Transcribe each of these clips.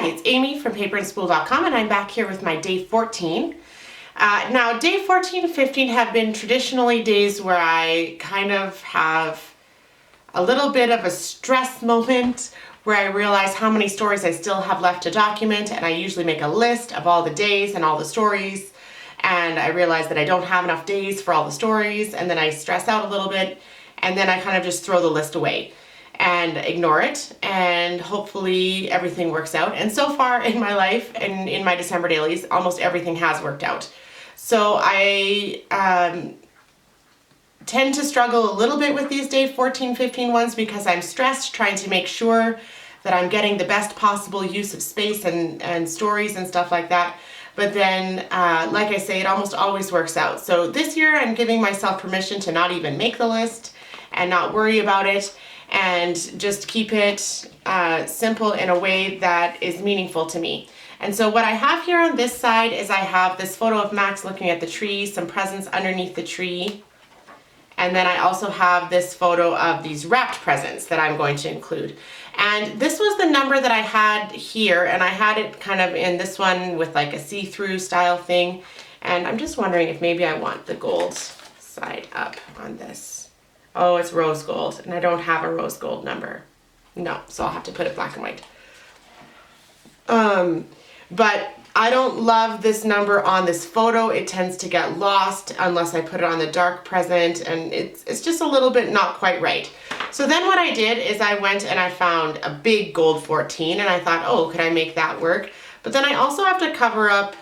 Hi, it's Amy from paperandspool.com, and I'm back here with my day 14. Now, day 14 and 15 have been traditionally days where I kind of have a little bit of a stress moment where I realize how many stories I still have left to document, and I usually make a list of all the days and all the stories, and I realize that I don't have enough days for all the stories, and then I stress out a little bit, and then I kind of just throw the list away and ignore it, and hopefully everything works out. And so far in my life and in my December dailies, almost everything has worked out. So I tend to struggle a little bit with these day 14, 15 ones because I'm stressed trying to make sure that I'm getting the best possible use of space and stories and stuff like that. But then, like I say, it almost always works out. So this year I'm giving myself permission to not even make the list and not worry about it, and just keep it simple in a way that is meaningful to me. And so what I have here on this side is I have this photo of Max looking at the tree, some presents underneath the tree, and then I also have this photo of these wrapped presents that I'm going to include. And this was the number that I had here, and I had it kind of in this one with like a see-through style thing. And I'm just wondering if maybe I want the gold side up on this. Oh, it's rose gold, and I don't have a rose gold number. No, so I'll have to put it black and white. But I don't love this number on this photo. It tends to get lost unless I put it on the dark present, and it's just a little bit not quite right. So then what I did is I went and I found a big gold 14, and I thought, oh, could I make that work? But then I also have to cover up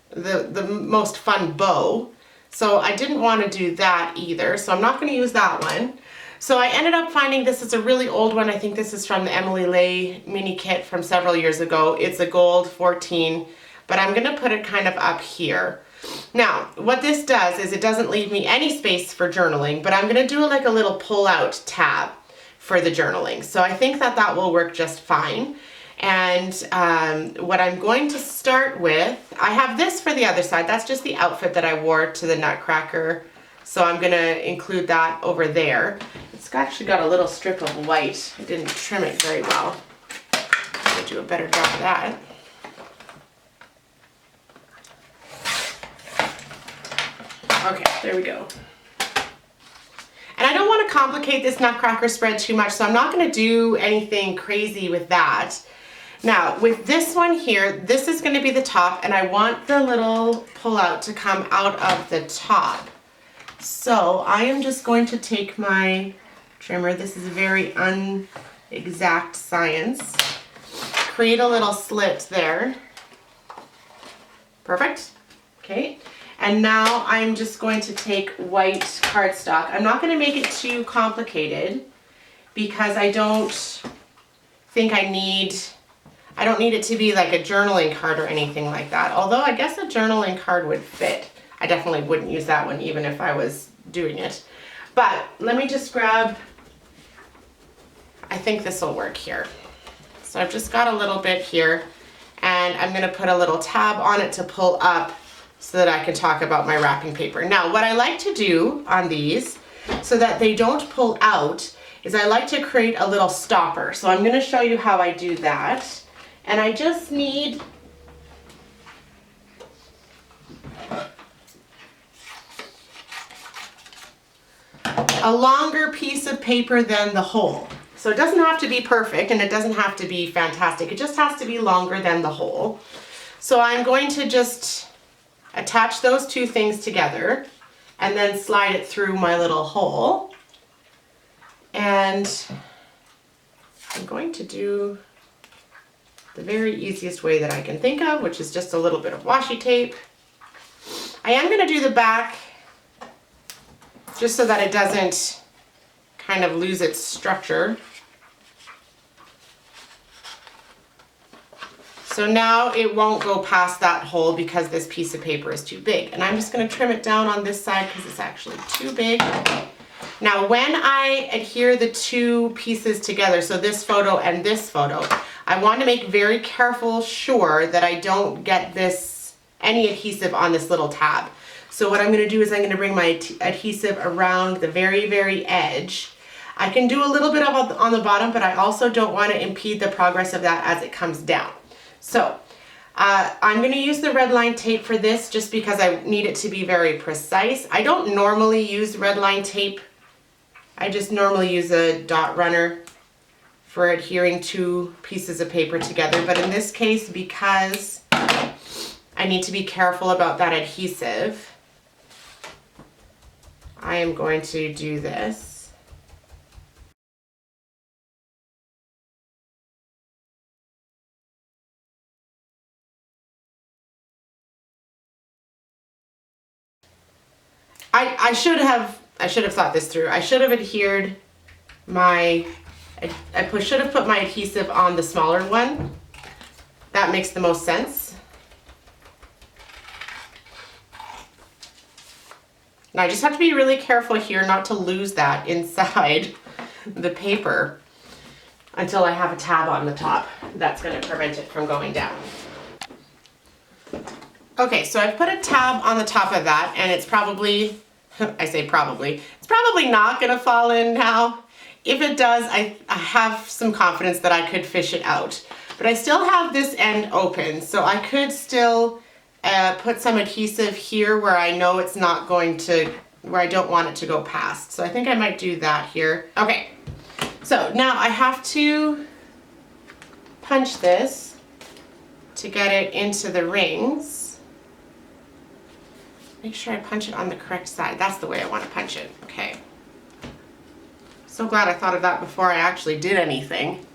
the most fun bow. So I didn't want to do that either, so I'm not going to use that one. So I ended up finding this is a really old one. I think this is from the Emily Lay mini kit from several years ago. It's a gold 14, but I'm going to put it kind of up here. Now, what this does is it doesn't leave me any space for journaling, but I'm going to do like a little pull-out tab for the journaling. So I think that that will work just fine. And what I'm going to start with, I have this for the other side. That's just the outfit that I wore to the Nutcracker. So I'm going to include that over there. It's actually got a little strip of white. I didn't trim it very well. I'm going to do a better job of that. Okay, there we go. And I don't want to complicate this Nutcracker spread too much, so I'm not going to do anything crazy with that. Now, with this one here, this is going to be the top, and I want the little pull-out to come out of the top. So I am just going to take my trimmer. This is very unexact science. Create a little slit there. Perfect. Okay. And now I'm just going to take white cardstock. I'm not going to make it too complicated because I don't think I don't need it to be like a journaling card or anything like that. Although I guess a journaling card would fit. I definitely wouldn't use that one even if I was doing it. But let me just grab, I think this will work here. So I've just got a little bit here, and I'm going to put a little tab on it to pull up so that I can talk about my wrapping paper. Now, what I like to do on these so that they don't pull out is I like to create a little stopper. So I'm going to show you how I do that. And I just need a longer piece of paper than the whole. So it doesn't have to be perfect and it doesn't have to be fantastic. It just has to be longer than the whole. So I'm going to just attach those two things together and then slide it through my little hole. And I'm going to do the very easiest way that I can think of, which is just a little bit of washi tape. I am going to do the back just so that it doesn't kind of lose its structure. So now it won't go past that hole because this piece of paper is too big. And I'm just going to trim it down on this side because it's actually too big. Now when I adhere the two pieces together, so this photo and this photo, I want to make very careful sure that I don't get any adhesive on this little tab. So what I'm going to do is I'm going to bring my adhesive around the very, very edge. I can do a little bit of on the bottom, but I also don't want to impede the progress of that as it comes down. So I'm going to use the red line tape for this just because I need it to be very precise. I don't normally use red line tape. I just normally use a dot runner for adhering two pieces of paper together. But in this case, because I need to be careful about that adhesive, I am going to do this. I should have thought this through. I should have adhered my, should have put my adhesive on the smaller one. That makes the most sense. Now I just have to be really careful here not to lose that inside the paper until I have a tab on the top. That's going to prevent it from going down. Okay, so I've put a tab on the top of that, and it's probably, I say probably, it's probably not going to fall in now. If it does, I have some confidence that I could fish it out. But I still have this end open, so I could still put some adhesive here where I know it's not going to, where I don't want it to go past. So I think I might do that here. Okay, so now I have to punch this to get it into the rings. Make sure I punch it on the correct side. That's the way I want to punch it. Okay. So glad I thought of that before I actually did anything.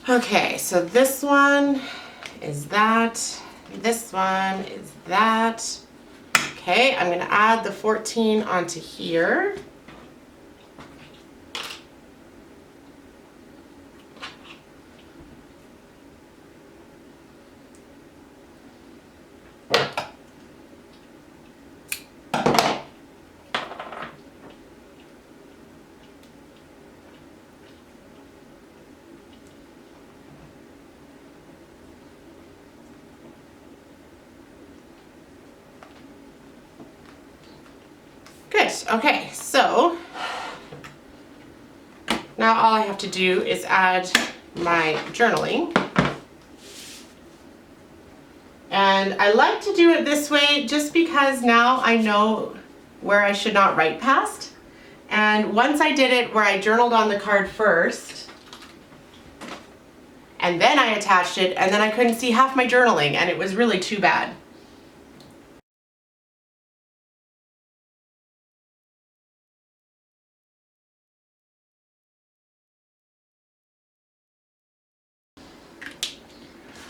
Okay, so this one is that. This one is that. Okay, I'm going to add the 14 onto here. Good, okay, so now all I have to do is add my journaling. And I like to do it this way just because now I know where I should not write past. And once I did it where I journaled on the card first, and then I attached it, and then I couldn't see half my journaling, and it was really too bad.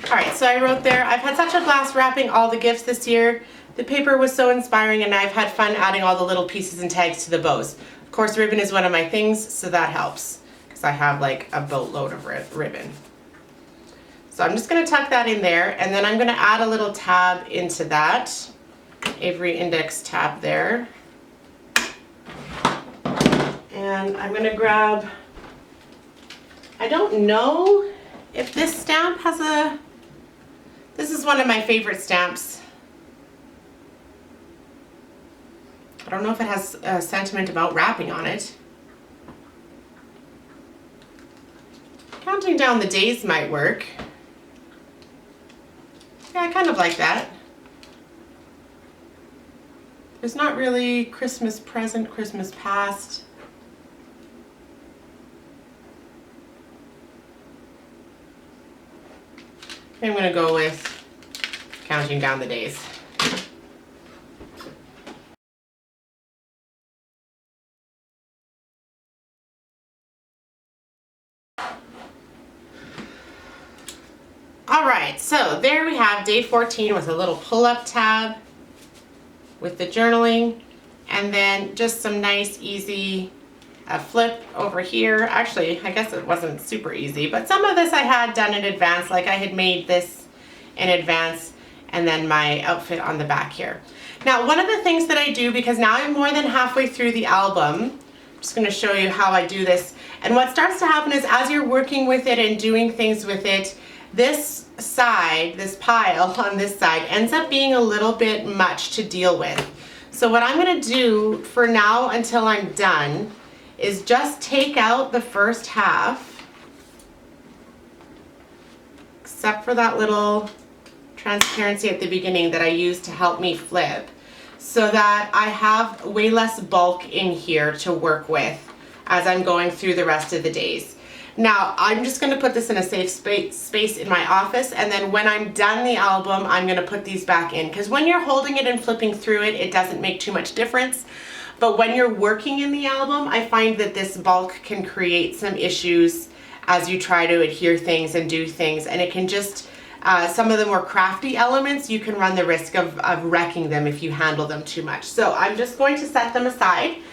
Alright, so I wrote there, I've had such a blast wrapping all the gifts this year. The paper was so inspiring and I've had fun adding all the little pieces and tags to the bows. Of course, ribbon is one of my things, so that helps because I have like a boatload of ribbon. So I'm just going to tuck that in there, and then I'm going to add a little tab into that. Avery Index tab there. And I'm going to grab, I don't know if this stamp has a, this is one of my favorite stamps. I don't know if it has a sentiment about wrapping on it. Counting down the days might work. Yeah, I kind of like that. There's not really Christmas present, Christmas past. I'm going to go with counting down the days. Alright, so there we have day 14 with a little pull-up tab with the journaling, and then just some nice easy flip over here. Actually, I guess it wasn't super easy, but some of this I had done in advance, like I had made this in advance, and then my outfit on the back here. Now, one of the things that I do, because now I'm more than halfway through the album, I'm just going to show you how I do this, And what starts to happen is as you're working with it and doing things with it, this side, this pile on this side ends up being a little bit much to deal with. So what I'm going to do for now until I'm done is just take out the first half, except for that little transparency at the beginning that I used to help me flip, so that I have way less bulk in here to work with as I'm going through the rest of the days. Now, I'm just going to put this in a safe space in my office, and then when I'm done the album, I'm going to put these back in, because when you're holding it and flipping through it, it doesn't make too much difference. But when you're working in the album, I find that this bulk can create some issues as you try to adhere things and do things, and it can just, some of the more crafty elements, you can run the risk of wrecking them if you handle them too much. So I'm just going to set them aside.